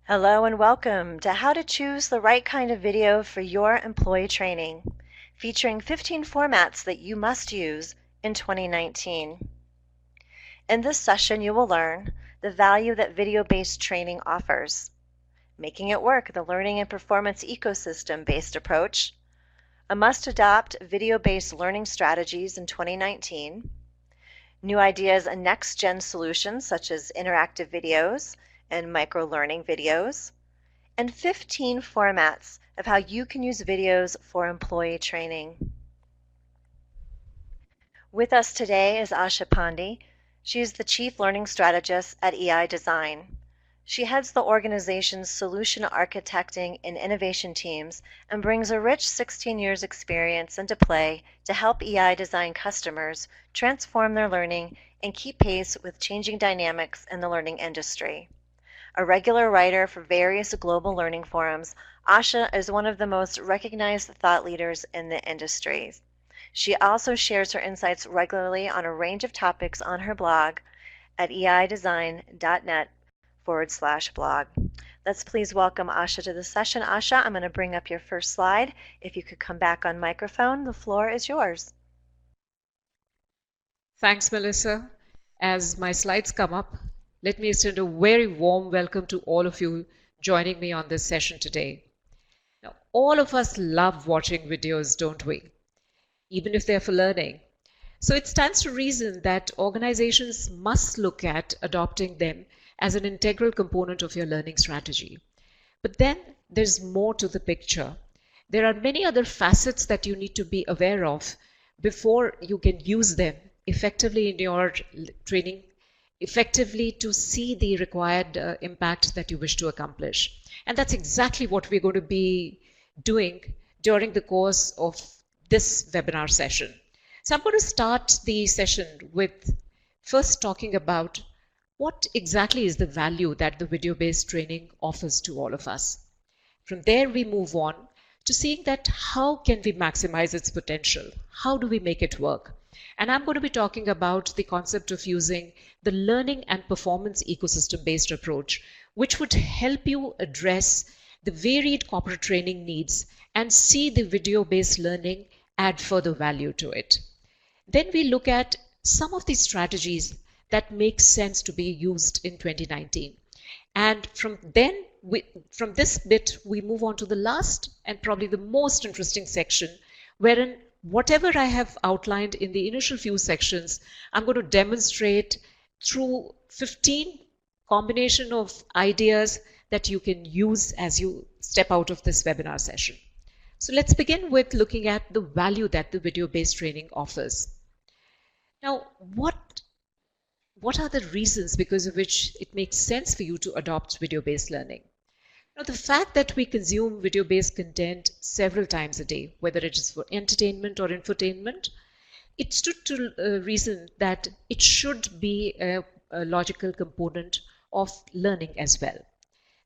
Hello and welcome to How to Choose the Right Kind of Video for Your Employee Training, featuring 15 formats that you must use in 2019. In this session, you will learn the value that video-based training offers, making it work, the learning and performance ecosystem-based approach, a must-adopt video-based learning strategies in 2019, new ideas and next-gen solutions such as interactive videos and micro-learning videos, and 15 formats of how you can use videos for employee training. With us today is Asha Pandey. She is the Chief Learning Strategist at EI Design. She heads the organization's solution architecting and innovation teams and brings a rich 16 years experience into play to help EI Design customers transform their learning and keep pace with changing dynamics in the learning industry. A regular writer for various global learning forums, Asha is one of the most recognized thought leaders in the industry. She also shares her insights regularly on a range of topics on her blog at eidesign.net/blog. Let's please welcome Asha to the session. Asha, I'm going to bring up your first slide. If you could come back on microphone, the floor is yours. Thanks, Melissa. As my slides come up, let me extend a very warm welcome to all of you joining me on this session today. Now, all of us love watching videos, don't we? Even if they're for learning. So it stands to reason that organizations must look at adopting them as an integral component of your learning strategy. But then there's more to the picture. There are many other facets that you need to be aware of before you can use them effectively in your training, effectively to see the required impact that you wish to accomplish. And that's exactly what we're going to be doing during the course of this webinar session. So I'm going to start the session with first talking about what exactly is the value that the video-based training offers to all of us. From there, we move on to seeing that how can we maximize its potential? How do we make it work? And I'm going to be talking about the concept of using the learning and performance ecosystem-based approach, which would help you address the varied corporate training needs and see the video-based learning add further value to it. Then we look at some of these strategies that make sense to be used in 2019. And from this bit, we move on to the last and probably the most interesting section, wherein whatever I have outlined in the initial few sections, I'm going to demonstrate through 15 combination of ideas that you can use as you step out of this webinar session. So let's begin with looking at the value that the video-based training offers. Now, what are the reasons because of which it makes sense for you to adopt video-based learning? Now, the fact that we consume video-based content several times a day, whether it is for entertainment or infotainment, it stood to reason that it should be a logical component of learning as well.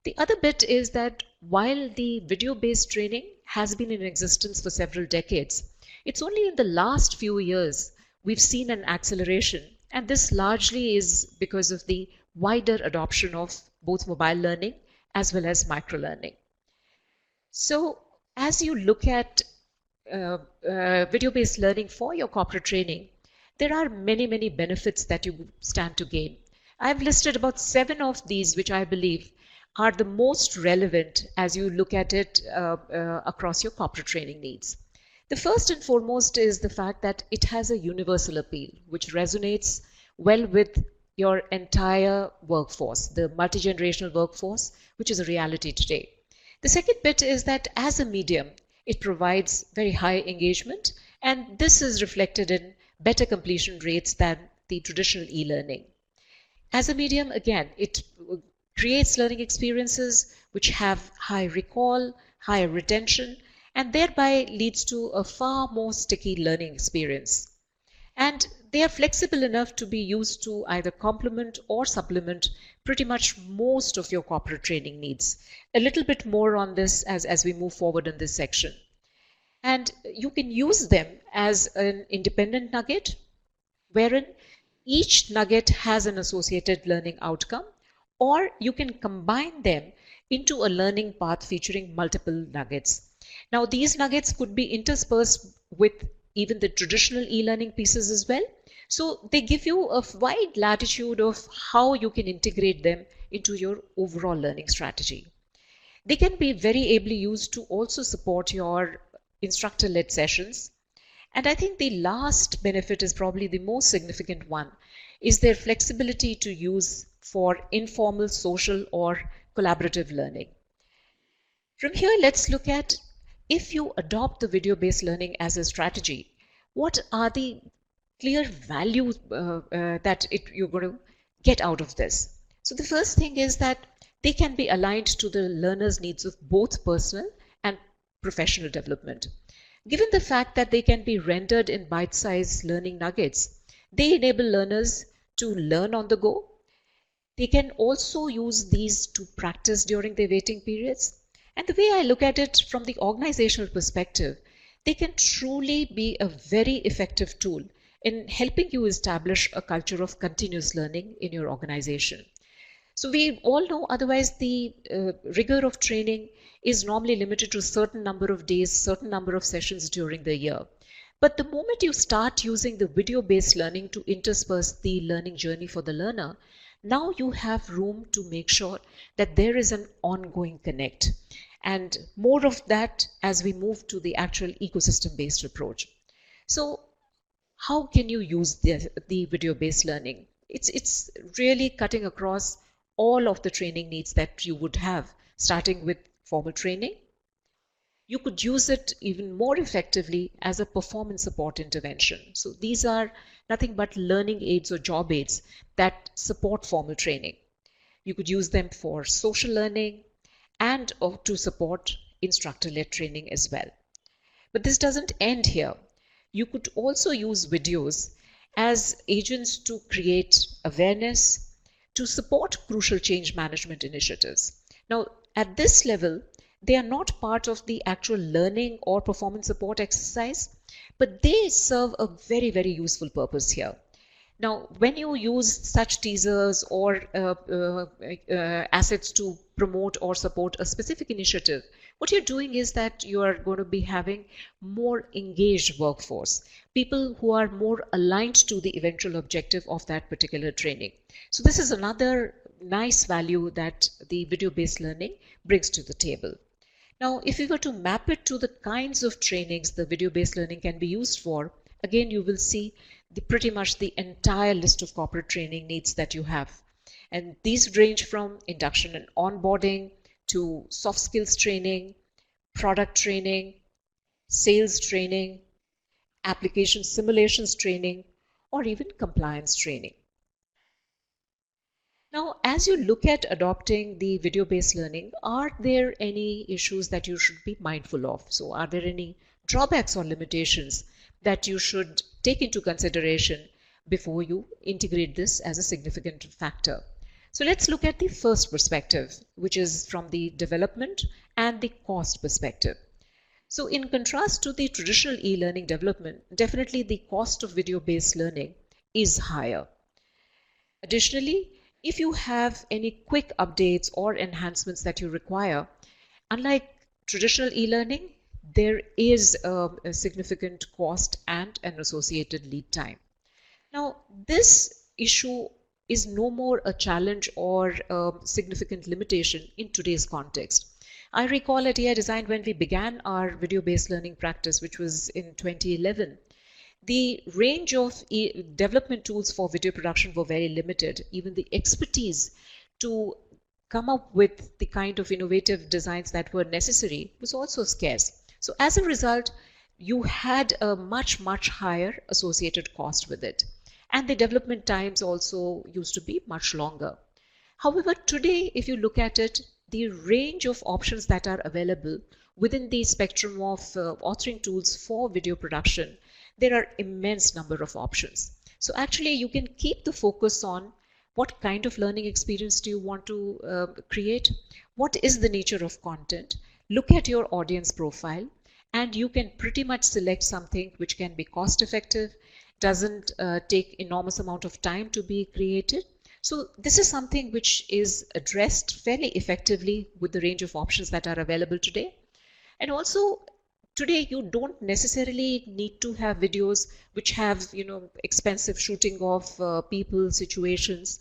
The other bit is that while the video-based training has been in existence for several decades, it's only in the last few years we've seen an acceleration, and this largely is because of the wider adoption of both mobile learning as well as micro-learning. So as you look at video-based learning for your corporate training, there are many benefits that you stand to gain. I've listed about 7 of these which I believe are the most relevant as you look at it across your corporate training needs. The first and foremost is the fact that it has a universal appeal, which resonates well with your entire workforce, the multi-generational workforce, which is a reality today. The second bit is that as a medium, it provides very high engagement, and this is reflected in better completion rates than the traditional e-learning. As a medium, again, it creates learning experiences which have high recall, higher retention, and thereby leads to a far more sticky learning experience. And they are flexible enough to be used to either complement or supplement pretty much most of your corporate training needs. A little bit more on this as we move forward in this section. And you can use them as an independent nugget, wherein each nugget has an associated learning outcome, or you can combine them into a learning path featuring multiple nuggets. Now, these nuggets could be interspersed with even the traditional e-learning pieces as well. So they give you a wide latitude of how you can integrate them into your overall learning strategy. They can be very ably used to also support your instructor-led sessions. And I think the last benefit is probably the most significant one, is their flexibility to use for informal, social, or collaborative learning. From here, let's look at, if you adopt the video-based learning as a strategy, what are the clear values that you're going to get out of this? So the first thing is that they can be aligned to the learner's needs of both personal and professional development. Given the fact that they can be rendered in bite-sized learning nuggets, they enable learners to learn on the go. They can also use these to practice during their waiting periods. And the way I look at it from the organizational perspective, they can truly be a very effective tool in helping you establish a culture of continuous learning in your organization. So we all know otherwise the rigor of training is normally limited to a certain number of days, certain number of sessions during the year. But the moment you start using the video-based learning to intersperse the learning journey for the learner, now you have room to make sure that there is an ongoing connect. And more of that as we move to the actual ecosystem-based approach. So how can you use the video-based learning? It's really cutting across all of the training needs that you would have, starting with formal training. You could use it even more effectively as a performance support intervention. So these are nothing but learning aids or job aids that support formal training. You could use them for social learning and to support instructor-led training as well. But this doesn't end here. You could also use videos as agents to create awareness, to support crucial change management initiatives. Now, at this level, they are not part of the actual learning or performance support exercise, but they serve a very, very useful purpose here. Now, when you use such teasers or assets to promote or support a specific initiative, what you're doing is that you are going to be having more engaged workforce, people who are more aligned to the eventual objective of that particular training. So this is another nice value that the video-based learning brings to the table. Now, if we were to map it to the kinds of trainings the video-based learning can be used for, again, you will see pretty much the entire list of corporate training needs that you have. And these range from induction and onboarding to soft skills training, product training, sales training, application simulations training, or even compliance training. Now, as you look at adopting the video-based learning, are there any issues that you should be mindful of? So are there any drawbacks or limitations that you should take into consideration before you integrate this as a significant factor? So let's look at the first perspective, which is from the development and the cost perspective. So in contrast to the traditional e-learning development, definitely the cost of video-based learning is higher. Additionally, if you have any quick updates or enhancements that you require, unlike traditional e-learning, there is a significant cost and an associated lead time. Now, this issue is no more a challenge or a significant limitation in today's context. I recall at AI Design when we began our video-based learning practice, which was in 2011, the range of development tools for video production were very limited. Even the expertise to come up with the kind of innovative designs that were necessary was also scarce. So as a result, you had a much higher associated cost with it. And the development times also used to be much longer. However, today, if you look at it, the range of options that are available within the spectrum of authoring tools for video production, there are immense number of options. So actually, you can keep the focus on what kind of learning experience do you want to create, what is the nature of content, look at your audience profile, and you can pretty much select something which can be cost effective, doesn't take enormous amount of time to be created, So this is something which is addressed fairly effectively with the range of options that are available today. And also today you don't necessarily need to have videos which have, expensive shooting of people, situations.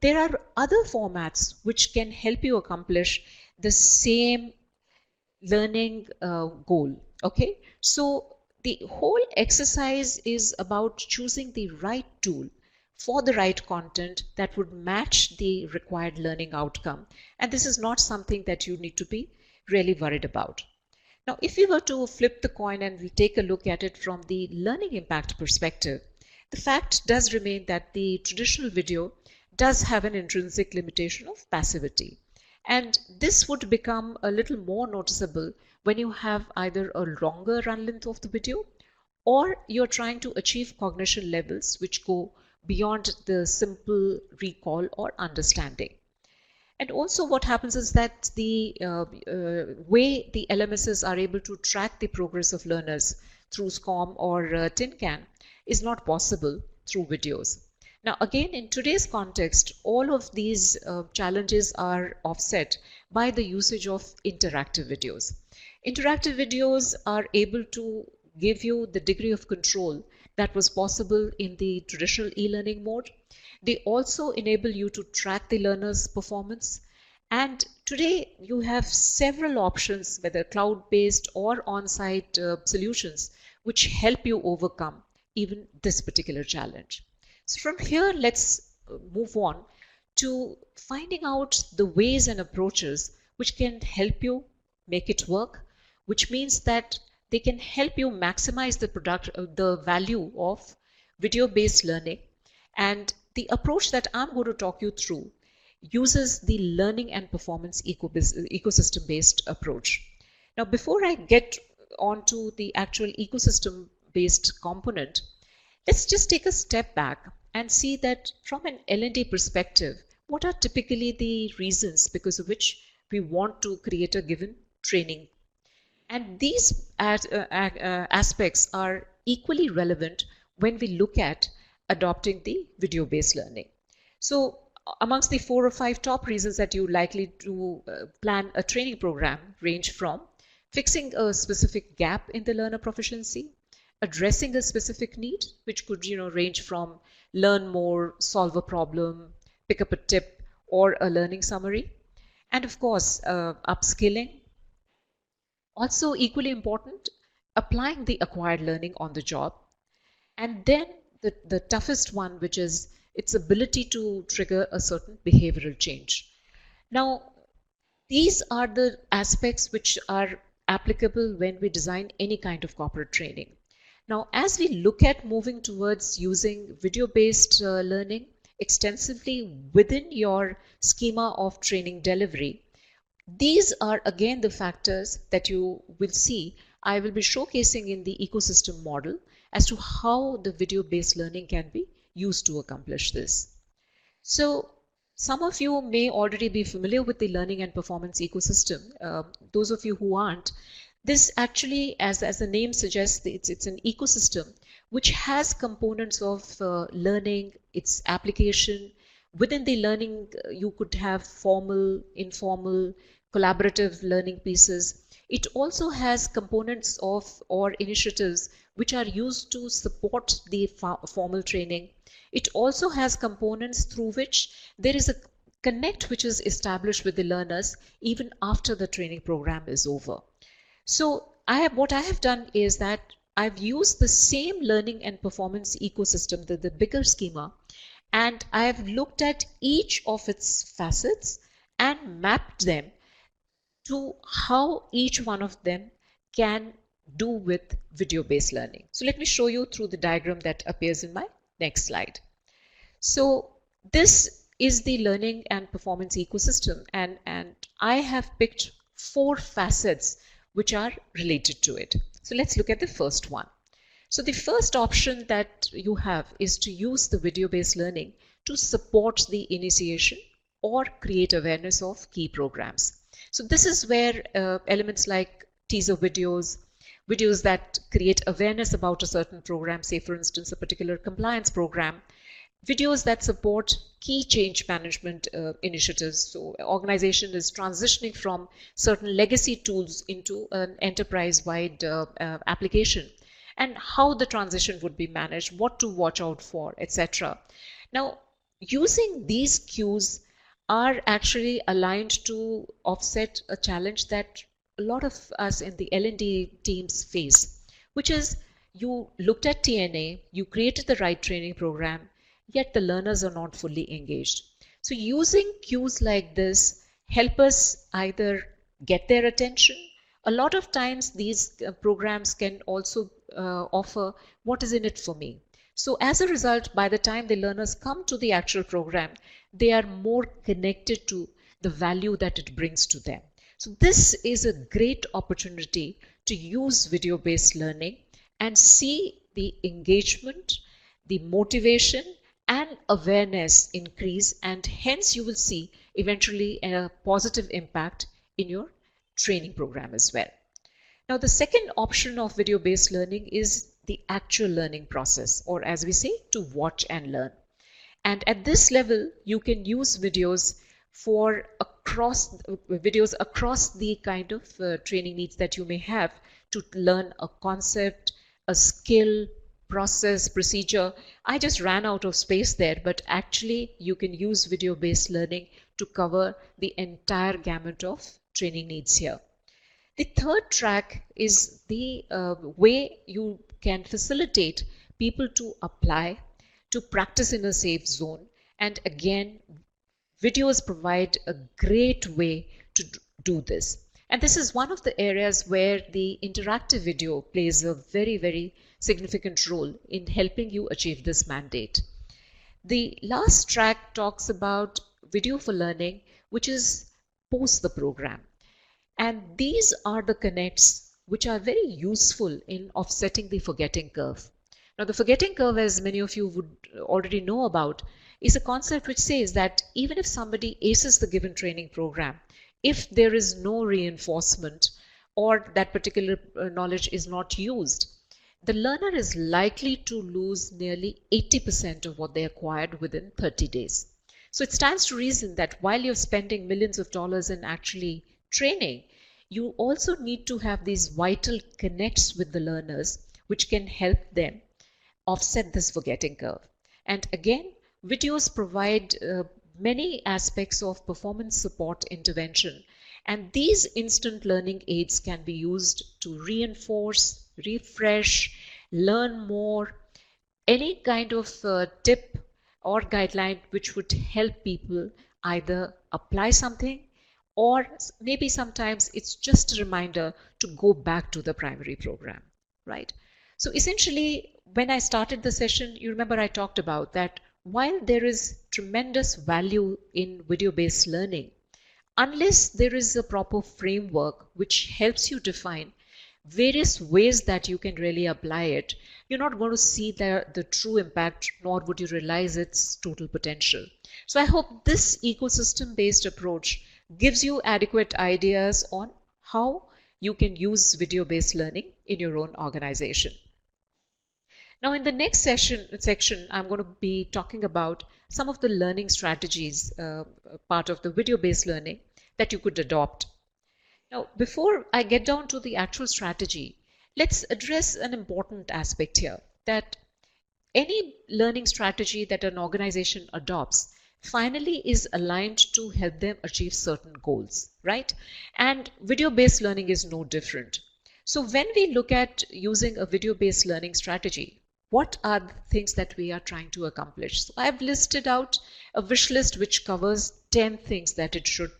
There are other formats which can help you accomplish the same learning goal. Okay, so the whole exercise is about choosing the right tool for the right content that would match the required learning outcome, and this is not something that you need to be really worried about. Now, if we were to flip the coin and we take a look at it from the learning impact perspective, the fact does remain that the traditional video does have an intrinsic limitation of passivity. And this would become a little more noticeable when you have either a longer run length of the video or you're trying to achieve cognition levels which go beyond the simple recall or understanding. And also what happens is that the way the LMSs are able to track the progress of learners through SCORM or Tin Can is not possible through videos. Now again, in today's context, all of these challenges are offset by the usage of interactive videos. Interactive videos are able to give you the degree of control that was possible in the traditional e-learning mode. They also enable you to track the learner's performance. And today you have several options, whether cloud-based or on-site solutions, which help you overcome even this particular challenge. So from here, let's move on to finding out the ways and approaches which can help you make it work, which means that they can help you maximize the value of video-based learning. And the approach that I'm going to talk you through uses the learning and performance ecosystem-based approach. Now, before I get onto the actual ecosystem-based component, let's just take a step back and see that from an L&D perspective, what are typically the reasons because of which we want to create a given training. And these aspects are equally relevant when we look at adopting the video-based learning. So amongst the 4 or 5 top reasons that you're likely to plan a training program range from fixing a specific gap in the learner proficiency, addressing a specific need, which could range from learn more, solve a problem, pick up a tip, or a learning summary, and of course upskilling. Also equally important, applying the acquired learning on the job. And then the toughest one, which is its ability to trigger a certain behavioral change. Now, these are the aspects which are applicable when we design any kind of corporate training. Now, as we look at moving towards using video-based learning extensively within your schema of training delivery, these are again the factors that you will see I will be showcasing in the ecosystem model as to how the video-based learning can be used to accomplish this. So some of you may already be familiar with the learning and performance ecosystem. Those of you who aren't, this actually, as the name suggests, it's an ecosystem which has components of learning, its application. Within the learning, you could have formal, informal, collaborative learning pieces. It also has components of or initiatives which are used to support the formal training. It also has components through which there is a connect which is established with the learners even after the training program is over. So what I have done is that I've used the same learning and performance ecosystem, the bigger schema, and I have looked at each of its facets and mapped them to how each one of them can do with video-based learning. So let me show you through the diagram that appears in my next slide. So this is the learning and performance ecosystem, and I have picked 4 facets which are related to it. So let's look at the first one. So the first option that you have is to use the video-based learning to support the initiation or create awareness of key programs. So this is where elements like teaser videos that create awareness about a certain program, say for instance a particular compliance program, videos that support key change management initiatives. So organization is transitioning from certain legacy tools into an enterprise-wide application, and how the transition would be managed, what to watch out for, etc. Now, using these cues are actually aligned to offset a challenge that a lot of us in the L&D teams face, which is you looked at TNA, you created the right training program, yet the learners are not fully engaged. So using cues like this help us either get their attention. A lot of times these programs can also offer what is in it for me. So as a result, by the time the learners come to the actual program, they are more connected to the value that it brings to them. So this is a great opportunity to use video-based learning and see the engagement, the motivation, and awareness increase, and hence you will see eventually a positive impact in your training program as well. Now, the second option of video-based learning is the actual learning process, or as we say, to watch and learn. And at this level, you can use videos across the kind of training needs that you may have to learn a concept, a skill, process, procedure. I just ran out of space there, but actually you can use video-based learning to cover the entire gamut of training needs here. The third track is the way you can facilitate people to apply, to practice in a safe zone. And again, videos provide a great way to do this. And this is one of the areas where the interactive video plays a very, very significant role in helping you achieve this mandate. The last track talks about video for learning, which is post the program. And these are the connects which are very useful in offsetting the forgetting curve. Now, the forgetting curve, as many of you would already know about, is a concept which says that even if somebody aces the given training program, if there is no reinforcement or that particular knowledge is not used, the learner is likely to lose nearly 80% of what they acquired within 30 days. So it stands to reason that while you're spending millions of dollars in actually training, you also need to have these vital connects with the learners which can help them offset this forgetting curve. And again, videos provide many aspects of performance support intervention, and these instant learning aids can be used to reinforce, refresh, learn more, any kind of tip or guideline which would help people either apply something, or maybe sometimes it's just a reminder to go back to the primary program, right? So essentially, when I started the session, you remember I talked about that while there is tremendous value in video-based learning, unless there is a proper framework which helps you define various ways that you can really apply it, you're not going to see the true impact, nor would you realize its total potential. So I hope this ecosystem-based approach gives you adequate ideas on how you can use video-based learning in your own organization. Now, in the next section, I'm going to be talking about some of the learning strategies, part of the video-based learning that you could adopt. Now, before I get down to the actual strategy, let's address an important aspect here, that any learning strategy that an organization adopts finally is aligned to help them achieve certain goals, right? And video-based learning is no different. So when we look at using a video-based learning strategy, what are the things that we are trying to accomplish? So I've listed out a wish list which covers 10 things that it should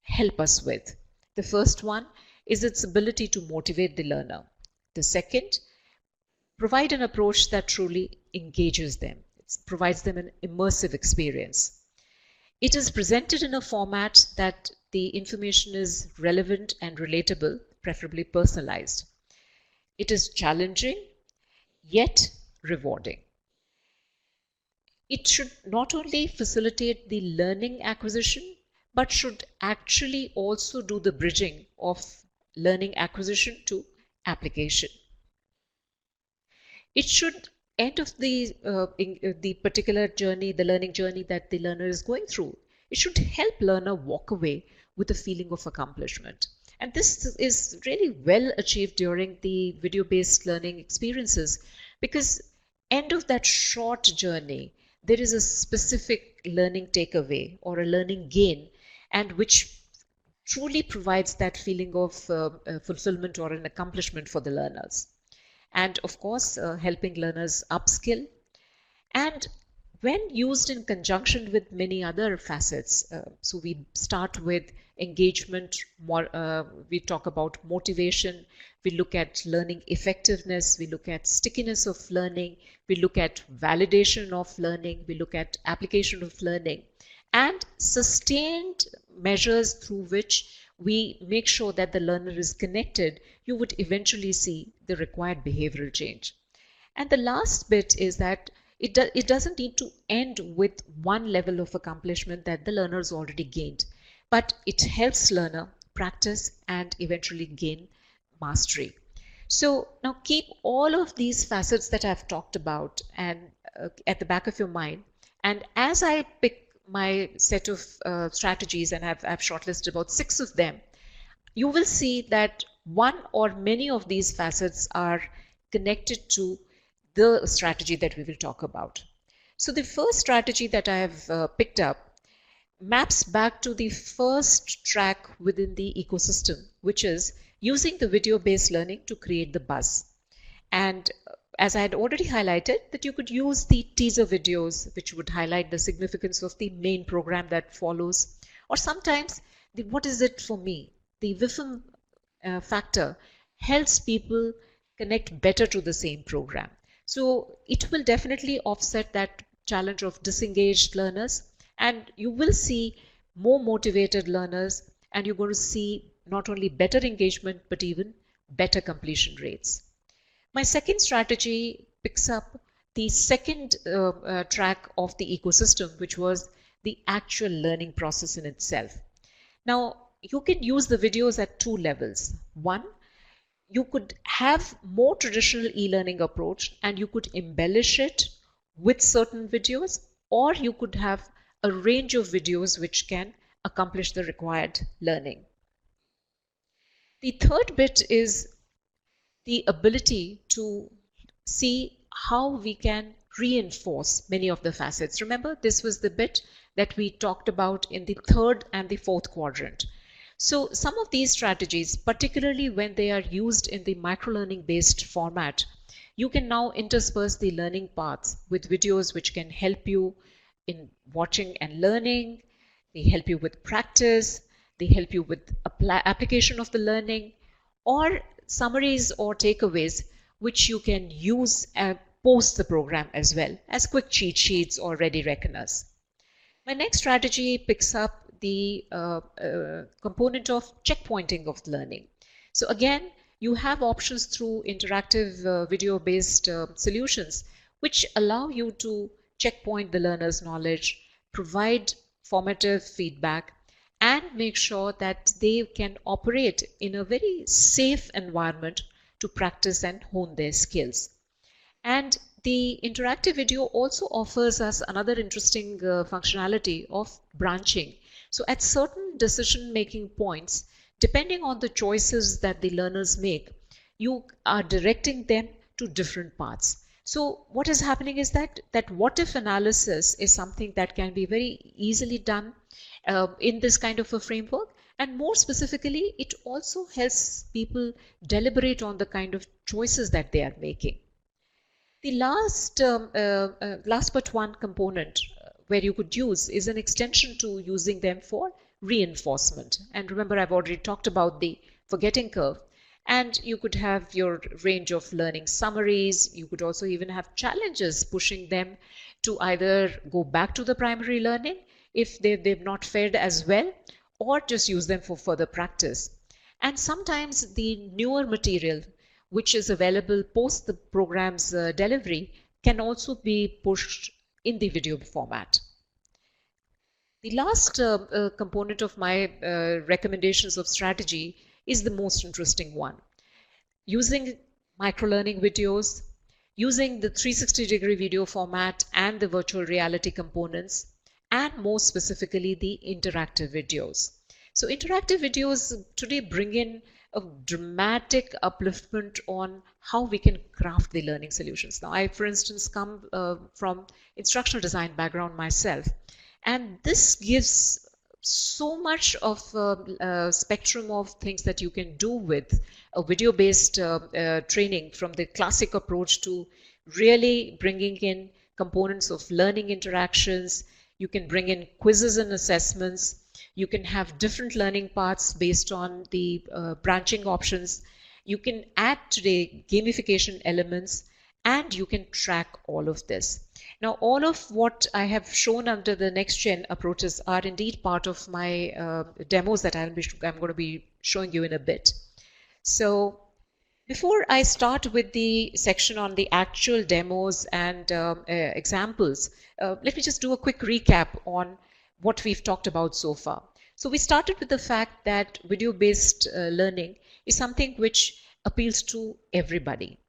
help us with. The first one is its ability to motivate the learner. The second, provide an approach that truly engages them. It provides them an immersive experience. It is presented in a format that the information is relevant and relatable, preferably personalized. It is challenging, yet rewarding. It should not only facilitate the learning acquisition, but should actually also do the bridging of learning acquisition to application. It should end of the particular journey, the learning journey that the learner is going through, it should help learner walk away with a feeling of accomplishment. And this is really well achieved during the video-based learning experiences, because end of that short journey, there is a specific learning takeaway or a learning gain, and which truly provides that feeling of fulfillment or an accomplishment for the learners. And of course, helping learners upskill. And when used in conjunction with many other facets, so we start with engagement, we talk about motivation, we look at learning effectiveness, we look at stickiness of learning, we look at validation of learning, we look at application of learning, and sustained measures through which we make sure that the learner is connected, you would eventually see the required behavioral change. And the last bit is that it doesn't need to end with one level of accomplishment that the learner's already gained, but it helps learner practice and eventually gain mastery. So now keep all of these facets that I've talked about and at the back of your mind. And as I pick my set of strategies, and I've shortlisted about 6 of them, you will see that one or many of these facets are connected to the strategy that we will talk about. So the first strategy that I have picked up maps back to the first track within the ecosystem, which is using the video-based learning to create the buzz. And as I had already highlighted, that you could use the teaser videos, which would highlight the significance of the main program that follows, or sometimes the what is it for me? The WIFM factor helps people connect better to the same program. So it will definitely offset that challenge of disengaged learners, and you will see more motivated learners, and you're going to see not only better engagement but even better completion rates. My second strategy picks up the second track of the ecosystem, which was the actual learning process in itself. Now, you can use the videos at 2 levels. One, you could have more traditional e-learning approach and you could embellish it with certain videos, or you could have a range of videos which can accomplish the required learning. The third bit is the ability to see how we can reinforce many of the facets. Remember, this was the bit that we talked about in the third and the fourth quadrant. So some of these strategies, particularly when they are used in the microlearning based format, you can now intersperse the learning paths with videos which can help you in watching and learning. They help you with practice, they help you with application of the learning, or summaries or takeaways which you can use post the program as well as quick cheat sheets or ready reckoners. My next strategy picks up the component of checkpointing of learning. So again, you have options through interactive video-based solutions which allow you to checkpoint the learner's knowledge, provide formative feedback, and make sure that they can operate in a very safe environment to practice and hone their skills. And the interactive video also offers us another interesting functionality of branching. So at certain decision-making points, depending on the choices that the learners make, you are directing them to different paths. So what is happening is that what-if analysis is something that can be very easily done in this kind of a framework, and more specifically, it also helps people deliberate on the kind of choices that they are making. The last but one component where you could use is an extension to using them for reinforcement. And remember, I've already talked about the forgetting curve. And you could have your range of learning summaries. You could also even have challenges pushing them to either go back to the primary learning if they've not fared as well, or just use them for further practice. And sometimes the newer material which is available post the program's delivery can also be pushed in the video format. The last component of my recommendations of strategy is the most interesting one. Using microlearning videos, using the 360-degree video format and the virtual reality components, and more specifically the interactive videos. So interactive videos today bring in a dramatic upliftment on how we can craft the learning solutions. Now, I, for instance, come from instructional design background myself, and this gives so much of a spectrum of things that you can do with a video-based training, from the classic approach to really bringing in components of learning interactions. You can bring in quizzes and assessments. You can have different learning paths based on the branching options. You can add today gamification elements, and you can track all of this. Now, all of what I have shown under the next gen approaches are indeed part of my demos that I'm going to be showing you in a bit. So before I start with the section on the actual demos and examples, let me just do a quick recap on what we've talked about so far. So we started with the fact that video-based learning is something which appeals to everybody.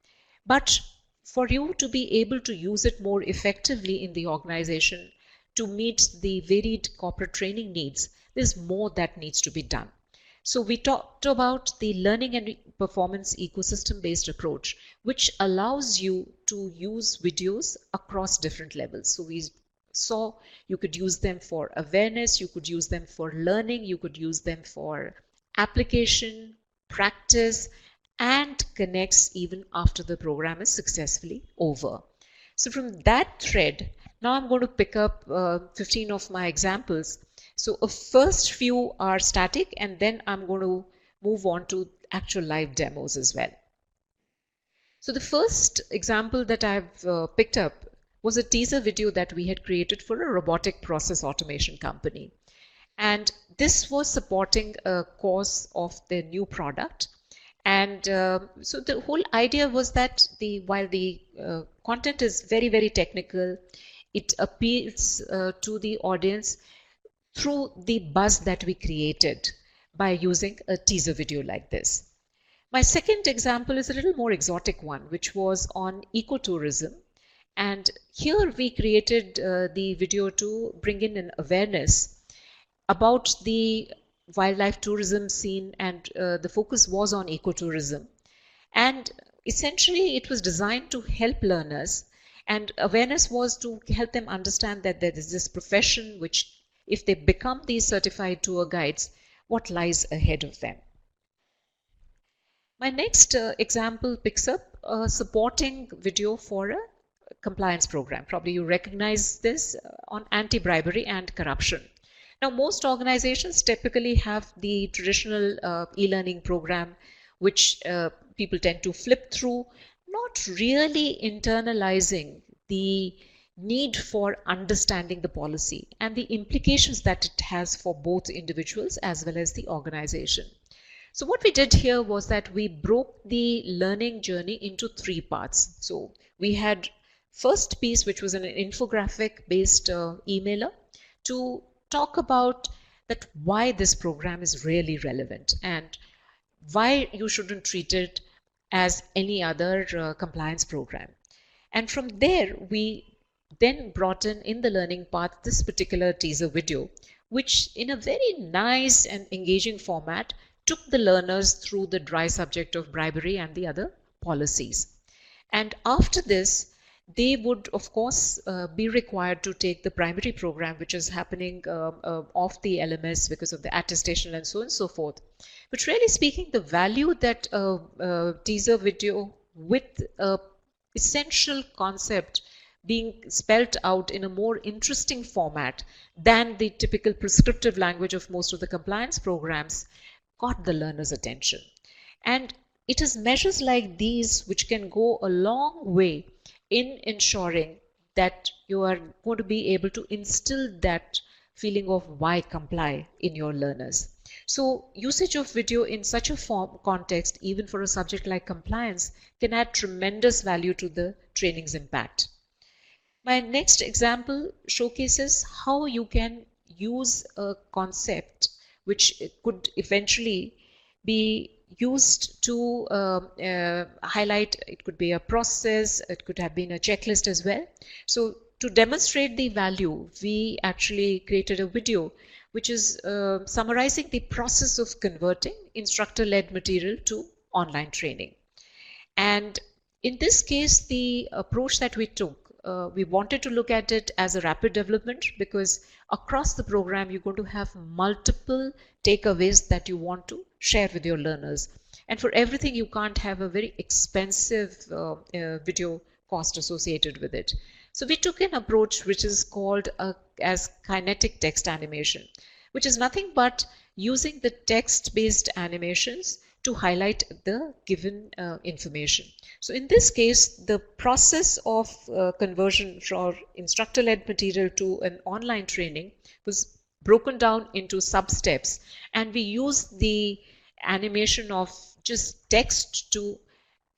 But for you to be able to use it more effectively in the organization to meet the varied corporate training needs, there's more that needs to be done. So we talked about the learning and performance ecosystem-based approach, which allows you to use videos across different levels. So we saw you could use them for awareness, you could use them for learning, you could use them for application, practice, and connects even after the program is successfully over. So from that thread, now I'm going to pick up 15 of my examples. So a first few are static, and then I'm going to move on to actual live demos as well. So the first example that I've picked up was a teaser video that we had created for a robotic process automation company. And this was supporting a course of their new product. And so the whole idea was that while the content is very, very technical, it appeals to the audience through the buzz that we created by using a teaser video like this. My second example is a little more exotic one, which was on ecotourism. And here we created the video to bring in an awareness about the wildlife tourism scene, and the focus was on ecotourism. And essentially it was designed to help learners, and awareness was to help them understand that there is this profession which, if they become these certified tour guides, what lies ahead of them. My next example picks up a supporting video for a compliance program. Probably you recognize this on anti-bribery and corruption. Now, most organizations typically have the traditional e-learning program, which people tend to flip through, not really internalizing the need for understanding the policy and the implications that it has for both individuals as well as the organization. So what we did here was that we broke the learning journey into 3 parts. So we had first piece, which was an infographic based emailer, to talk about that why this program is really relevant and why you shouldn't treat it as any other compliance program. And from there, we then brought in the learning path this particular teaser video, which in a very nice and engaging format took the learners through the dry subject of bribery and the other policies. And after this, they would, of course, be required to take the primary program, which is happening off the LMS because of the attestation and so on and so forth. But really speaking, the value that a teaser video with a essential concept being spelt out in a more interesting format than the typical prescriptive language of most of the compliance programs got the learner's attention. And it is measures like these which can go a long way in ensuring that you are going to be able to instill that feeling of why comply in your learners. So usage of video in such a context, even for a subject like compliance, can add tremendous value to the training's impact. My next example showcases how you can use a concept which could eventually be used to highlight, it could be a process, it could have been a checklist as well. So to demonstrate the value, we actually created a video which is summarizing the process of converting instructor-led material to online training. And in this case, the approach that we took, we wanted to look at it as a rapid development, because across the program, you're going to have multiple takeaways that you want to share with your learners. And for everything, you can't have a very expensive video cost associated with it. So we took an approach which is called as kinetic text animation, which is nothing but using the text-based animations to highlight the given information. So in this case, the process of conversion from instructor-led material to an online training was broken down into sub-steps, and we used the animation of just text to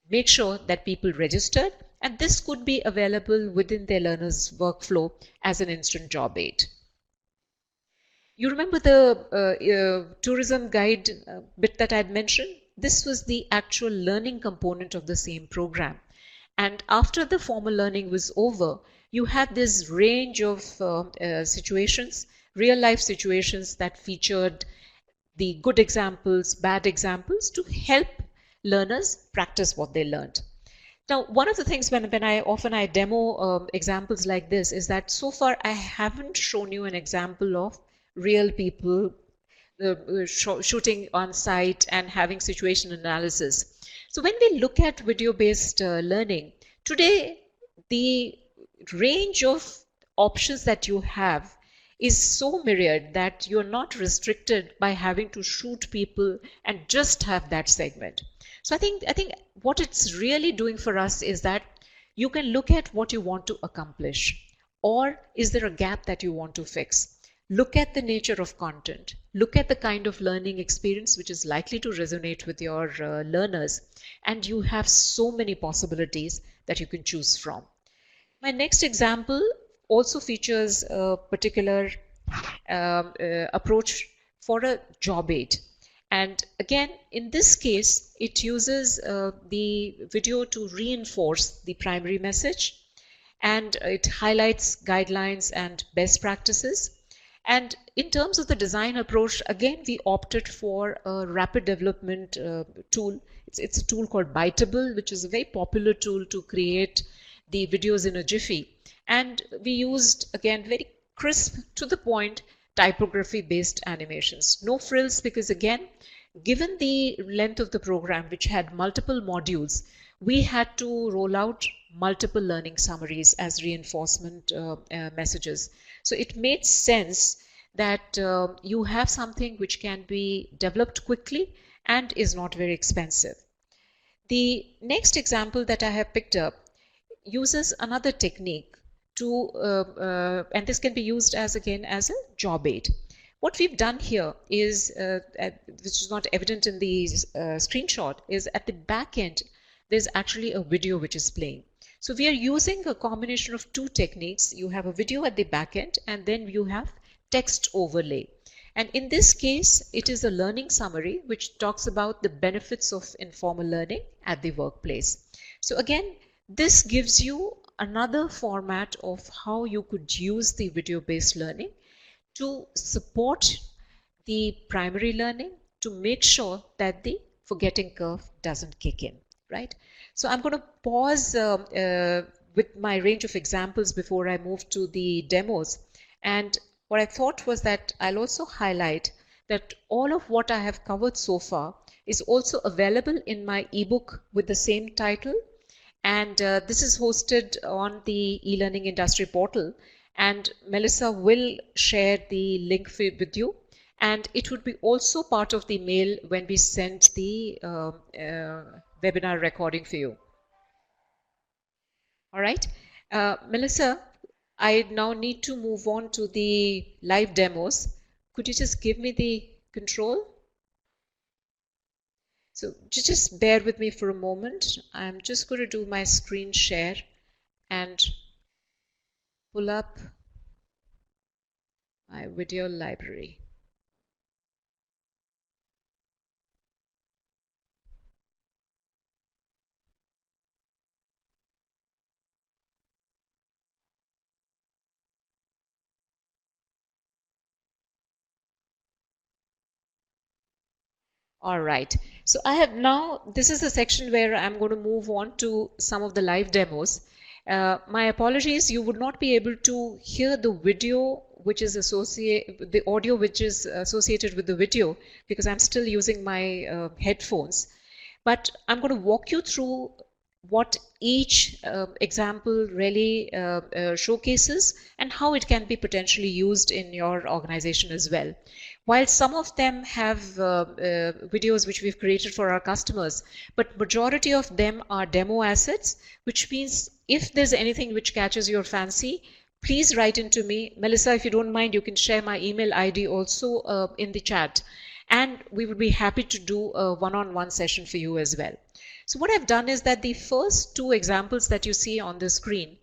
make sure that people registered, and this could be available within their learners' workflow as an instant job aid. You remember the tourism guide bit that I had mentioned? This was the actual learning component of the same program. And after the formal learning was over, you had this range of situations, real life situations that featured the good examples, bad examples, to help learners practice what they learned. Now, one of the things when I demo examples like this is that so far I haven't shown you an example of real people shooting on site and having situation analysis. So when we look at video-based learning, today the range of options that you have is so myriad that you're not restricted by having to shoot people and just have that segment. So I think what it's really doing for us is that you can look at what you want to accomplish, or is there a gap that you want to fix? Look at the nature of content. Look at the kind of learning experience which is likely to resonate with your learners, and you have so many possibilities that you can choose from. My next example also features a particular approach for a job aid. And again, in this case, it uses the video to reinforce the primary message, and it highlights guidelines and best practices. And in terms of the design approach, again, we opted for a rapid development tool. It's a tool called Biteable, which is a very popular tool to create the videos in a jiffy. And we used, again, very crisp, to the point, typography-based animations. No frills, because again, given the length of the program, which had multiple modules, we had to roll out multiple learning summaries as reinforcement messages. So it made sense that you have something which can be developed quickly and is not very expensive. The next example that I have picked up uses another technique to, and this can be used as again as a job aid. What we've done here is, which is not evident in the screenshot, is at the back end, there's actually a video which is playing. So we are using a combination of two techniques. You have a video at the back end, and then you have text overlay. And in this case, it is a learning summary which talks about the benefits of informal learning at the workplace. So again, this gives you another format of how you could use the video-based learning to support the primary learning, to make sure that the forgetting curve doesn't kick in, right? So I'm going to pause with my range of examples before I move to the demos. And what I thought was that I'll also highlight that all of what I have covered so far is also available in my ebook with the same title. And this is hosted on the e-learning industry portal. And Melissa will share the link with you. And it would be also part of the mail when we send the webinar recording for you. All right. Melissa, I now need to move on to the live demos. Could you just give me the control? So just bear with me for a moment. I'm just going to do my screen share and pull up my video library. All right. So I have now, this is the section where I'm going to move on to some of the live demos. My apologies, you would not be able to hear the video which is associated, the audio which is associated with the video because I'm still using my headphones. But I'm going to walk you through what each example really showcases and how it can be potentially used in your organization as well. While some of them have videos which we've created for our customers, but majority of them are demo assets, which means if there's anything which catches your fancy, please write into me. Melissa, if you don't mind, you can share my email ID also in the chat. And we would be happy to do a one-on-one session for you as well. So what I've done is that the first two examples that you see on the screen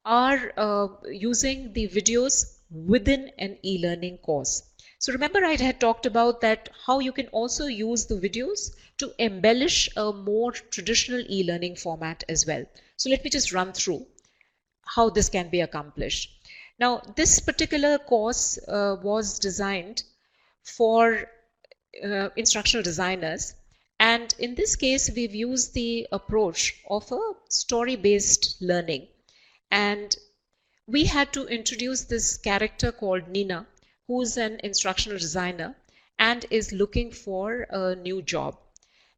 are using the videos within an e-learning course. So remember I had talked about that how you can also use the videos to embellish a more traditional e-learning format as well. So let me just run through how this can be accomplished. Now this particular course was designed for instructional designers, and in this case we've used the approach of a story-based learning, and we had to introduce this character called Nina, who's an instructional designer and is looking for a new job.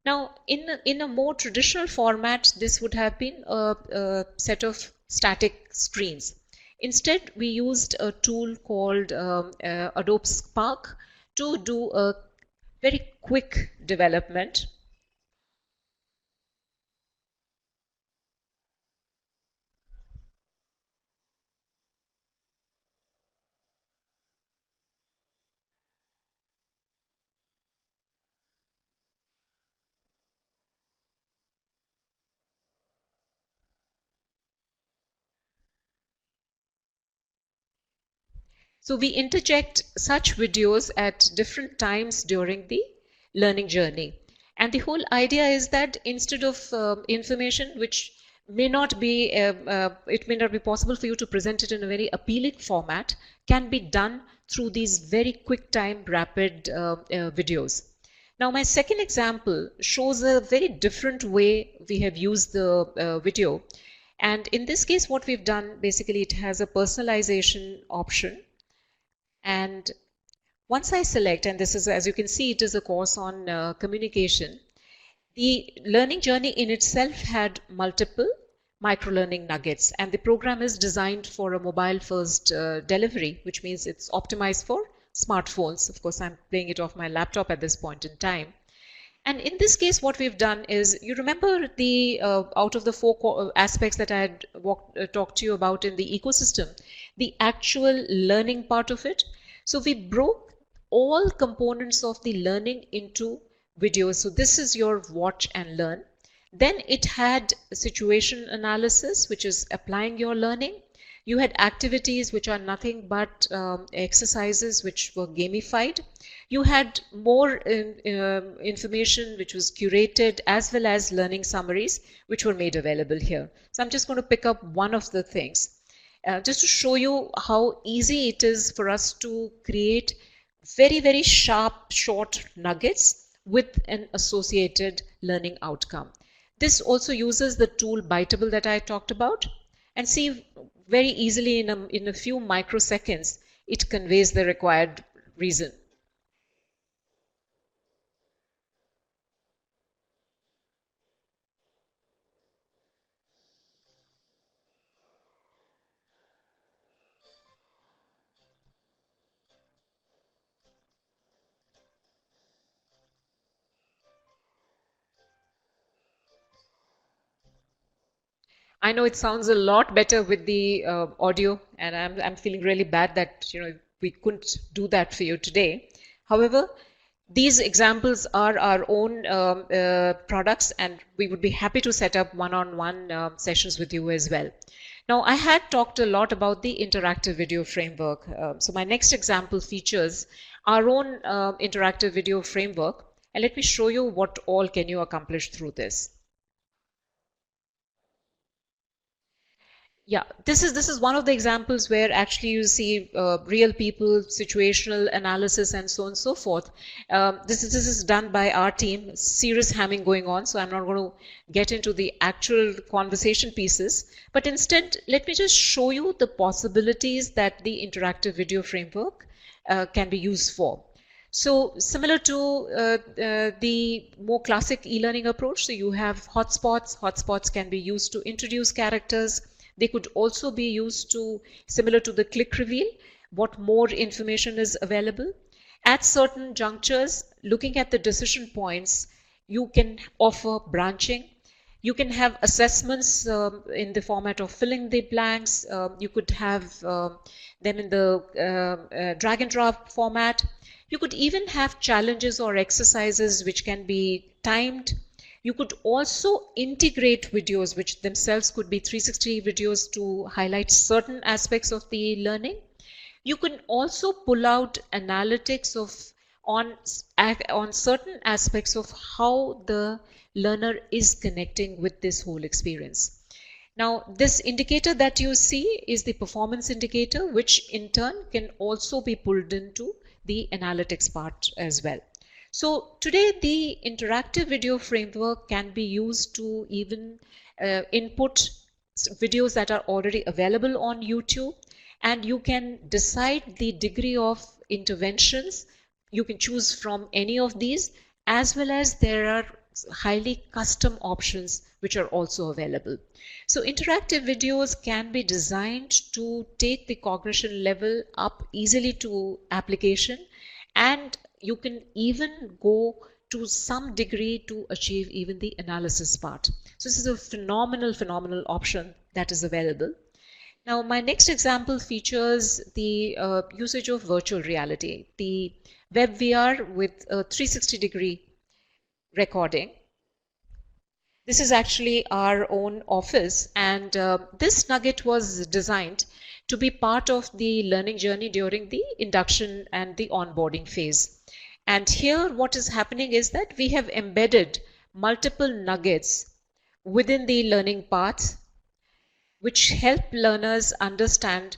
Now in a more traditional format, this would have been a set of static screens. Instead we used a tool called Adobe Spark to do a very quick development. So we interject such videos at different times during the learning journey. And the whole idea is that instead of information which may not be, it may not be possible for you to present it in a very appealing format, can be done through these very quick time, rapid videos. Now my second example shows a very different way we have used the video. And in this case, what we've done, basically it has a personalization option. And once I select, and this is, as you can see, it is a course on communication, the learning journey in itself had multiple micro-learning nuggets, and the program is designed for a mobile-first delivery, which means it's optimized for smartphones. Of course, I'm playing it off my laptop at this point in time. And in this case, what we've done is, you remember the out of the four aspects that I had talked to you about in the ecosystem, the actual learning part of it. So we broke all components of the learning into videos. So this is your watch and learn. Then it had situation analysis, which is applying your learning. You had activities which are nothing but exercises which were gamified. You had more information which was curated, as well as learning summaries which were made available here. So I'm just going to pick up one of the things just to show you how easy it is for us to create very, very sharp, short nuggets with an associated learning outcome. This also uses the tool Biteable that I talked about, and see very easily in a few microseconds it conveys the required reason. I know it sounds a lot better with the audio, and I'm feeling really bad that we couldn't do that for you today. However, these examples are our own products, and we would be happy to set up one-on-one sessions with you as well. Now, I had talked a lot about the interactive video framework. So my next example features our own interactive video framework, and let me show you what all can you accomplish through this. Yeah, this is one of the examples where actually you see real people, situational analysis, and so on and so forth. This is done by our team. Serious hamming going on, so I'm not going to get into the actual conversation pieces. But instead, let me just show you the possibilities that the interactive video framework can be used for. So similar to the more classic e-learning approach, so you have hotspots. Hotspots can be used to introduce characters. They could also be used to, similar to the click reveal, what more information is available. At certain junctures, looking at the decision points, you can offer branching. You can have assessments in the format of filling the blanks. You could have them in the drag and drop format. You could even have challenges or exercises which can be timed. You could also integrate videos, which themselves could be 360 videos to highlight certain aspects of the learning. You can also pull out analytics on certain aspects of how the learner is connecting with this whole experience. Now, this indicator that you see is the performance indicator, which in turn can also be pulled into the analytics part as well. So today the interactive video framework can be used to even input videos that are already available on YouTube, and you can decide the degree of interventions. You can choose from any of these, as well as there are highly custom options which are also available. So interactive videos can be designed to take the cognition level up easily to application, and you can even go to some degree to achieve even the analysis part. So this is a phenomenal option that is available. Now my next example features the usage of virtual reality, the WebVR with a 360-degree recording. This is actually our own office, and this nugget was designed to be part of the learning journey during the induction and the onboarding phase. And here what is happening is that we have embedded multiple nuggets within the learning path, which help learners understand,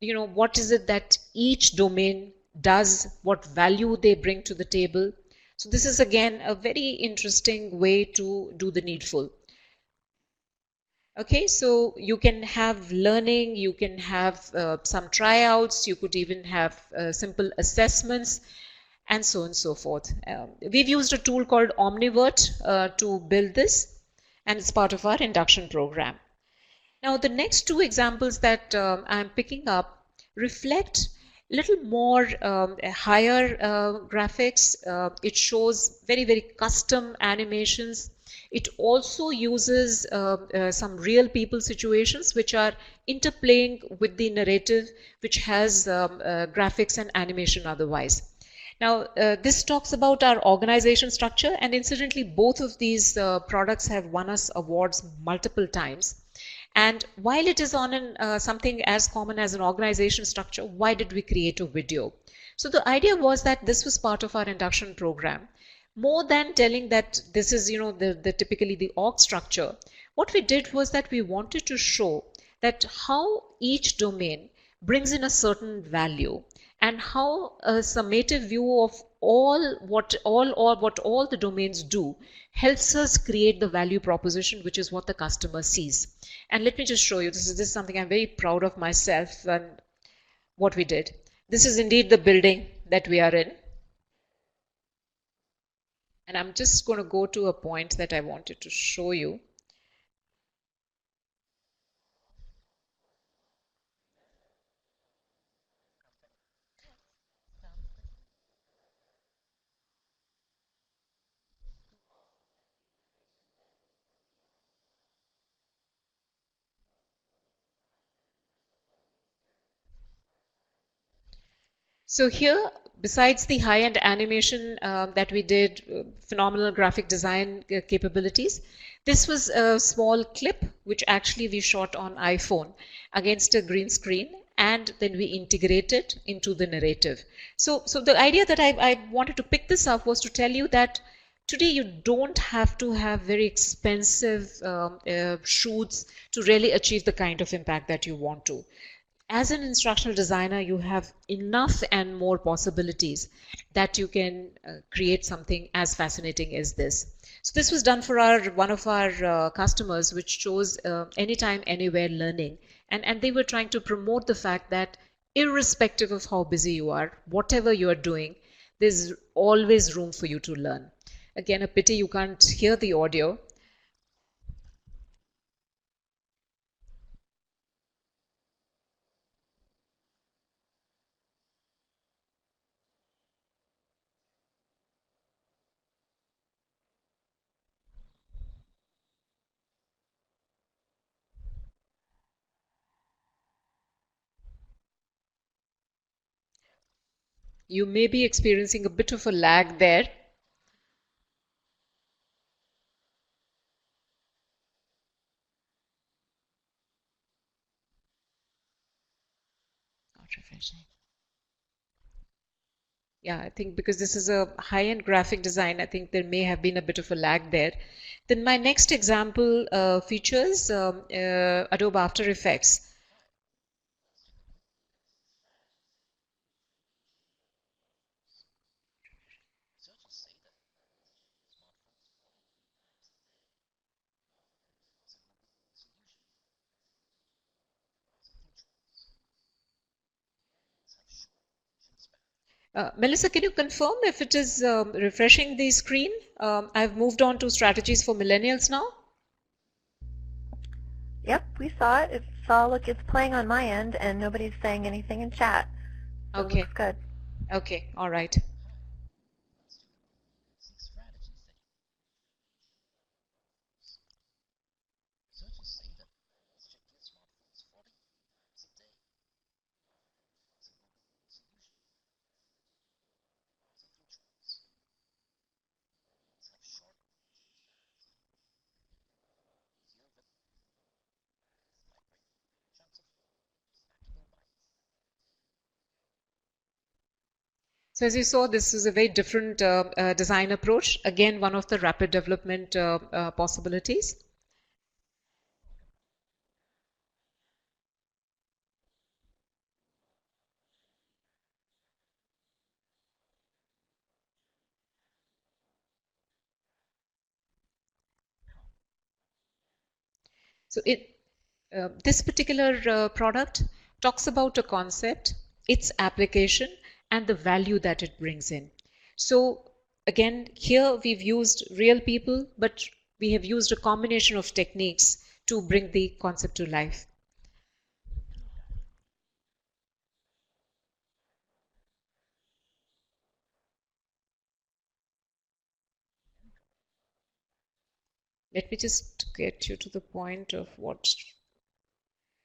what is it that each domain does, what value they bring to the table. So this is again a very interesting way to do the needful. Okay, so you can have learning, you can have some tryouts, you could even have simple assessments, and so on and so forth. We've used a tool called Omnivert to build this, and it's part of our induction program. Now the next two examples that I'm picking up reflect a little more higher graphics. It shows very custom animations. It also uses some real people situations which are interplaying with the narrative, which has graphics and animation otherwise. Now, this talks about our organization structure, and incidentally, both of these products have won us awards multiple times. And while it is on something as common as an organization structure, why did we create a video? So the idea was that this was part of our induction program. More than telling that this is, typically the org structure, what we did was that we wanted to show that how each domain brings in a certain value, and how a summative view of what all the domains do helps us create the value proposition, which is what the customer sees. And let me just show you, this is something I'm very proud of myself and what we did. This is indeed the building that we are in. And I'm just going to go to a point that I wanted to show you. So here, besides the high-end animation that we did, phenomenal graphic design capabilities, this was a small clip which actually we shot on iPhone against a green screen, and then we integrated into the narrative. So the idea that I wanted to pick this up was to tell you that Today, you don't have to have very expensive shoots to really achieve the kind of impact that you want to. As an instructional designer, you have enough and more possibilities that you can create something as fascinating as this. So this was done for one of our customers, which chose anytime, anywhere learning. And they were trying to promote the fact that irrespective of how busy you are, whatever you are doing, there's always room for you to learn. Again, a pity you can't hear the audio. You may be experiencing a bit of a lag there. Not refreshing. Yeah, I think because this is a high-end graphic design, I think there may have been a bit of a lag there. Then my next example features Adobe After Effects. Melissa, can you confirm if it is refreshing the screen? I've moved on to strategies for millennials now. Yep, we saw it. It saw, look, it's playing on my end, and nobody's saying anything in chat. So Okay. It looks good. Okay, all right. So as you saw, this is a very different design approach. Again, one of the rapid development possibilities. So this particular product talks about a concept, its application, and the value that it brings in. So again, here we've used real people, but we have used a combination of techniques to bring the concept to life. Let me just get you to the point of what.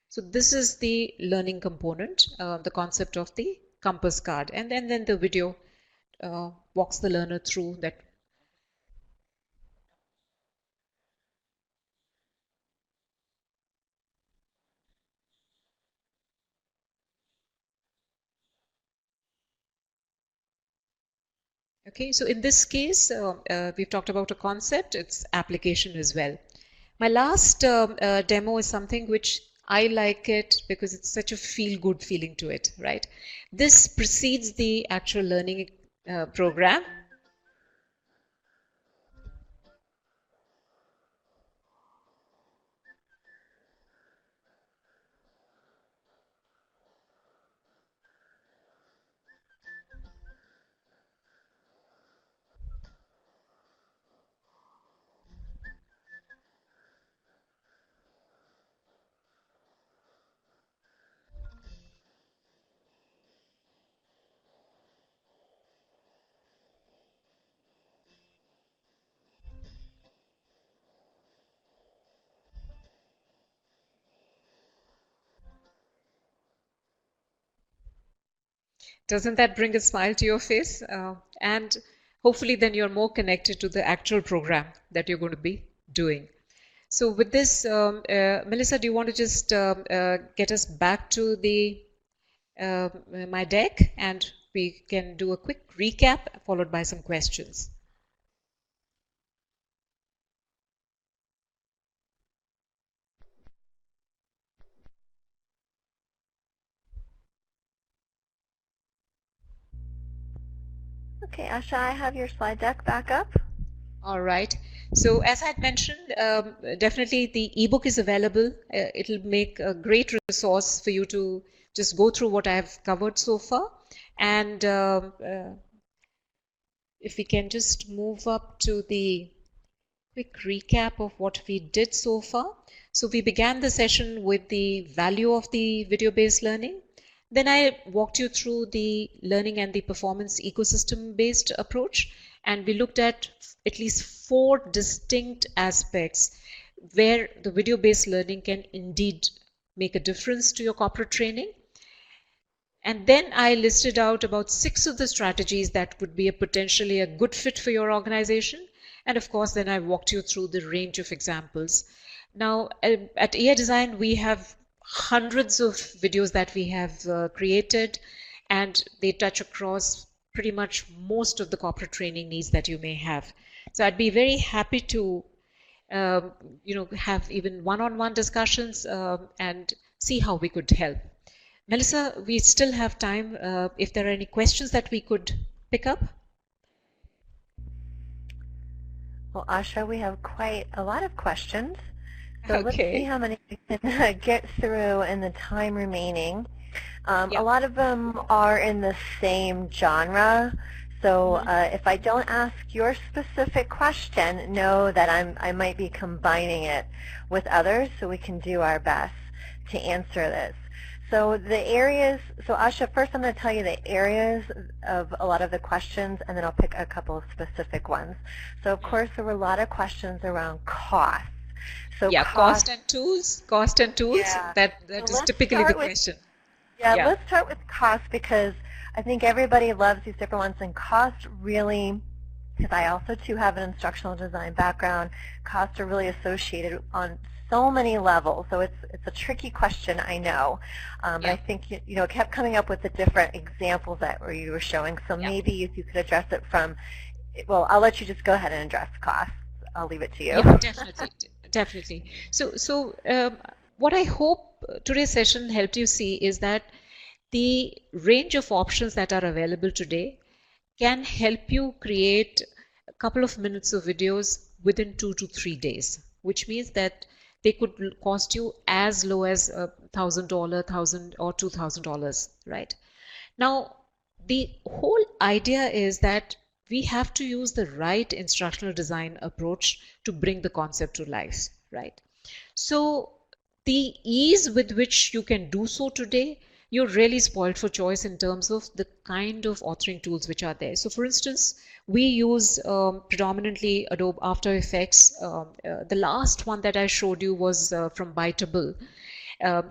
So this is the learning component, the concept of the compass card, and then the video walks the learner through that. Okay, so in this case, we've talked about a concept, its application as well. My last demo is something which I like it because it's such a feel-good feeling to it, right? This precedes the actual learning program. Doesn't that bring a smile to your face? And hopefully then you're more connected to the actual program that you're going to be doing. So with this, Melissa, do you want to just get us back to the my deck, and we can do a quick recap followed by some questions. Okay, Asha, I have your slide deck back up. All right. So as I had mentioned, definitely the ebook is available. It'll make a great resource for you to just go through what I have covered so far. And if we can just move up to the quick recap of what we did so far. So we began the session with the value of the video-based learning. Then I walked you through the learning and the performance ecosystem-based approach, and we looked at least 4 distinct aspects where the video-based learning can indeed make a difference to your corporate training. And then I listed out about 6 of the strategies that would be potentially a good fit for your organization. And of course, then I walked you through the range of examples. Now, at EA Design, we have hundreds of videos that we have created, and they touch across pretty much most of the corporate training needs that you may have. So I'd be very happy to have even one-on-one discussions and see how we could help. Melissa, we still have time if there are any questions that we could pick up. Well, Asha, we have quite a lot of questions. So okay. Let's see how many we can get through in the time remaining. A lot of them are in the same genre. So if I don't ask your specific question, know that I might be combining it with others so we can do our best to answer this. So the areas, so Asha, first I'm going to tell you the areas of a lot of the questions, and then I'll pick a couple of specific ones. So of course there were a lot of questions around cost. So cost and tools. Yeah. That is typically the question. Yeah, let's start with cost, because I think everybody loves these different ones, and cost really, because I also too have an instructional design background, costs are really associated on so many levels. So it's a tricky question, I know. But I think it kept coming up with the different examples that you were showing. So maybe if you could address it from, well, I'll let you just go ahead and address costs. I'll leave it to you. Yeah, definitely. So what I hope today's session helped you see is that the range of options that are available today can help you create a couple of minutes of videos within 2 to 3 days, which means that they could cost you as low as $1,000, $1,000 or $2,000, right? Now, the whole idea is that we have to use the right instructional design approach to bring the concept to life, right? So the ease with which you can do so today, you're really spoiled for choice in terms of the kind of authoring tools which are there. So for instance, we use predominantly Adobe After Effects. The last one that I showed you was from Biteable.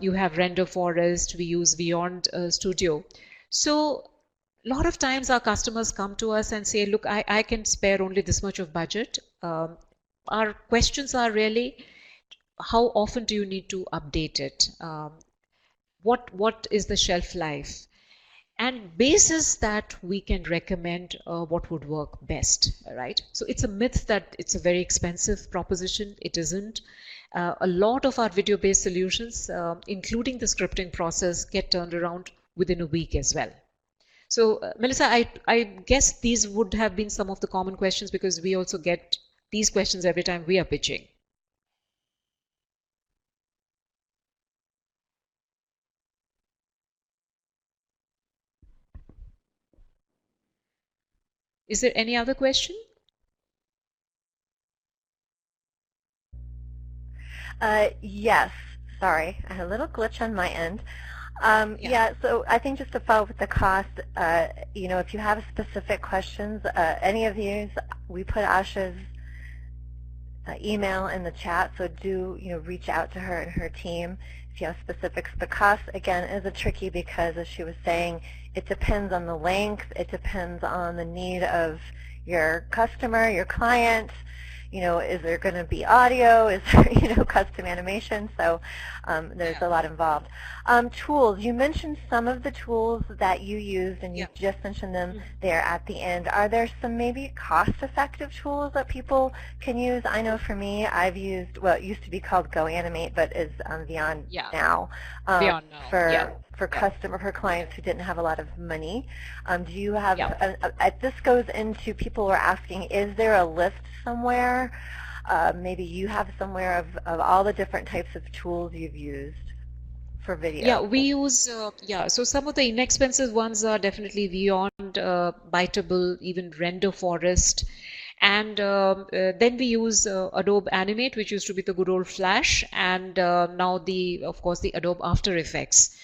You have Render Forest, we use Beyond Studio. So a lot of times our customers come to us and say, look, I can spare only this much of budget. Our questions are really, how often do you need to update it? What is the shelf life? And basis that we can recommend what would work best, right? So it's a myth that it's a very expensive proposition. It isn't. A lot of our video-based solutions, including the scripting process, get turned around within a week as well. So Melissa, I guess these would have been some of the common questions, because we also get these questions every time we are pitching. Is there any other question? Yes. Sorry, I had a little glitch on my end. So I think just to follow up with the cost, if you have specific questions, any of these, we put Asha's email in the chat, so do reach out to her and her team if you have specifics. The cost, again, is a tricky, because as she was saying, it depends on the length, it depends on the need of your customer, your client. Is there going to be audio? Is there, custom animation? So there's a lot involved. Tools. You mentioned some of the tools that you used, and you just mentioned them there at the end. Are there some maybe cost-effective tools that people can use? I know for me, I've used, well, it used to be called GoAnimate, but is Vyond now. Vyond now, for clients who didn't have a lot of money. Do you have, Yeah. this goes into people are asking, is there a list somewhere? Maybe you have somewhere of all the different types of tools you've used for video. Yeah, we use, so some of the inexpensive ones are definitely Vyond, Biteable, even Render Forest. And then we use Adobe Animate, which used to be the good old Flash, and now of course, the Adobe After Effects.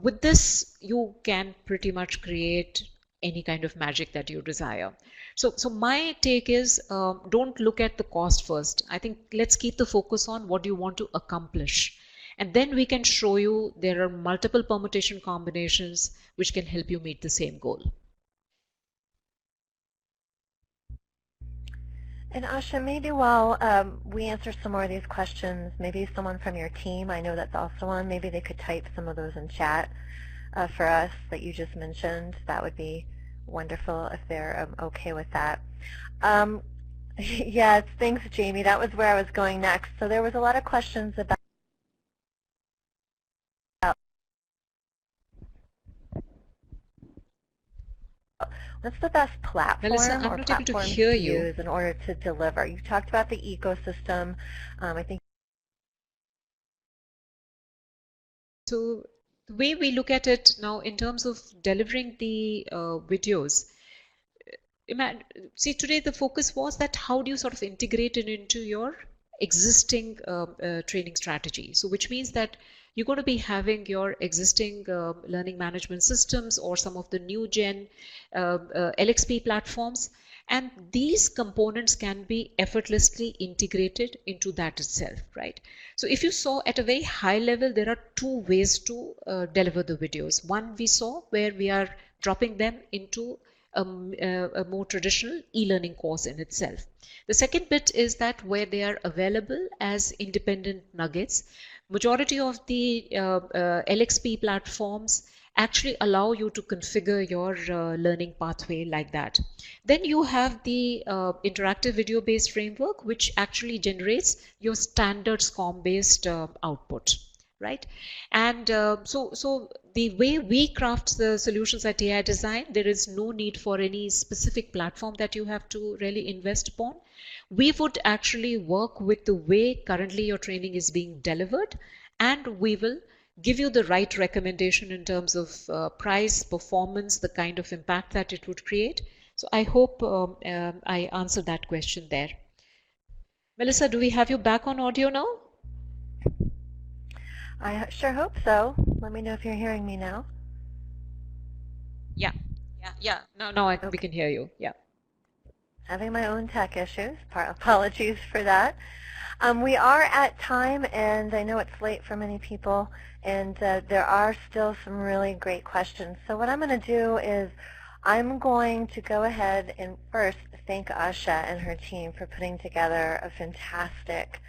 With this, you can pretty much create any kind of magic that you desire. So my take is, don't look at the cost first. I think let's keep the focus on what you want to accomplish. And then we can show you there are multiple permutation combinations which can help you meet the same goal. And Asha, maybe while we answer some more of these questions, maybe someone from your team, I know that's also on, maybe they could type some of those in chat for us that you just mentioned. That would be wonderful if they're okay with that. Yes, thanks, Jamie. That was where I was going next. So there was a lot of questions about what's the best platform Melissa, I'm or not able to platforms hear to you. use in order to deliver. You talked about the ecosystem. I think. So the way we look at it now in terms of delivering the videos, see, today the focus was that how do you sort of integrate it into your existing training strategy. So which means that you're going to be having your existing learning management systems or some of the new gen LXP platforms, and these components can be effortlessly integrated into that itself, right? So if you saw at a very high level, there are two ways to deliver the videos. One we saw where we are dropping them into a more traditional e-learning course in itself. The second bit is that where they are available as independent nuggets, majority of the LXP platforms actually allow you to configure your learning pathway like that. Then you have the interactive video based framework, which actually generates your standard SCORM based output, right? And so the way we craft the solutions at AI Design, there is no need for any specific platform that you have to really invest upon. We would actually work with the way currently your training is being delivered, and we will give you the right recommendation in terms of price, performance, the kind of impact that it would create. So I hope I answered that question there. Melissa, do we have you back on audio now? I sure hope so. Let me know if you're hearing me now. Yeah. No, Okay. we can hear you. Yeah. Having my own tech issues. Apologies for that. We are at time, and I know it's late for many people, and there are still some really great questions. So what I'm going to do is I'm going to go ahead and first thank Asha and her team for putting together a fantastic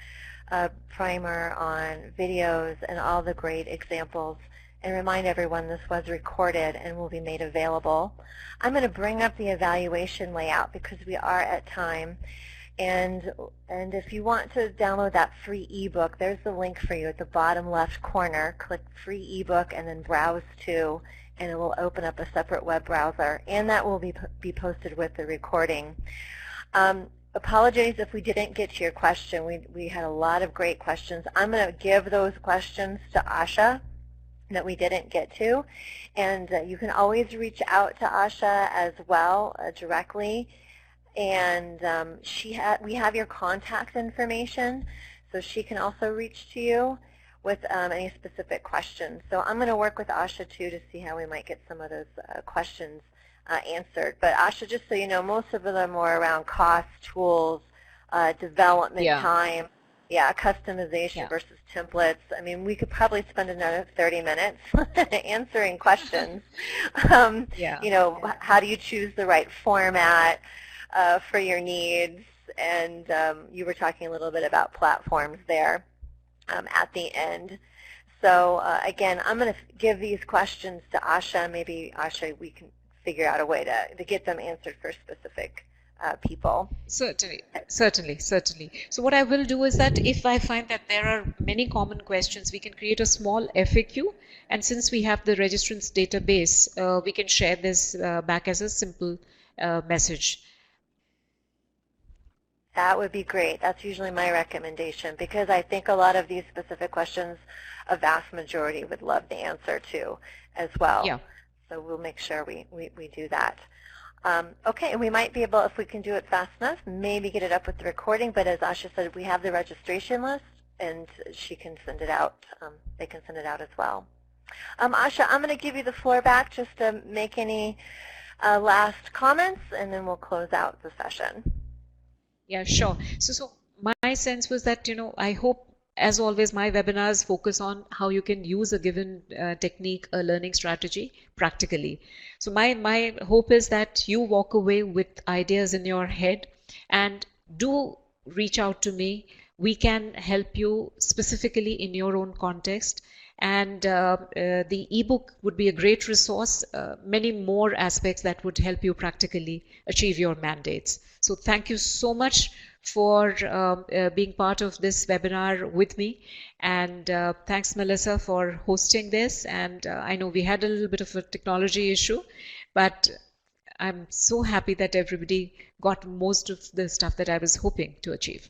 primer on videos and all the great examples, and remind everyone this was recorded and will be made available. I'm going to bring up the evaluation layout because we are at time. And if you want to download that free ebook, there's the link for you at the bottom left corner. Click free ebook and then browse to, and it will open up a separate web browser, and that will be posted with the recording. Apologies if we didn't get to your question. We had a lot of great questions. I'm going to give those questions to Asha that we didn't get to, and you can always reach out to Asha as well directly. And we have your contact information, so she can also reach to you with any specific questions. So I'm going to work with Asha too to see how we might get some of those questions answered. But Asha, just so you know, most of them were around cost, tools, development time, customization versus templates. I mean, we could probably spend another 30 minutes answering questions. You know, how do you choose the right format for your needs? And you were talking a little bit about platforms there at the end. So again, I'm going to give these questions to Asha. Maybe, Asha, we can figure out a way to get them answered for specific people. Certainly, certainly, certainly. So what I will do is that if I find that there are many common questions, we can create a small FAQ. And since we have the registrants database, we can share this back as a simple message. That would be great. That's usually my recommendation, because I think a lot of these specific questions, a vast majority would love the answer to as well. Yeah. So we'll make sure we do that. Okay, and we might be able, if we can do it fast enough, maybe get it up with the recording, but as Asha said, we have the registration list, and she can send it out. They can send it out as well. Asha, I'm going to give you the floor back just to make any last comments, and then we'll close out the session. Yeah, sure. So my sense was that, I hope, as always, my webinars focus on how you can use a given technique, a learning strategy practically. So my hope is that you walk away with ideas in your head, and do reach out to me. We can help you specifically in your own context. And the ebook would be a great resource, many more aspects that would help you practically achieve your mandates. So thank you so much for being part of this webinar with me. And thanks, Melissa, for hosting this. And I know we had a little bit of a technology issue, but I'm so happy that everybody got most of the stuff that I was hoping to achieve.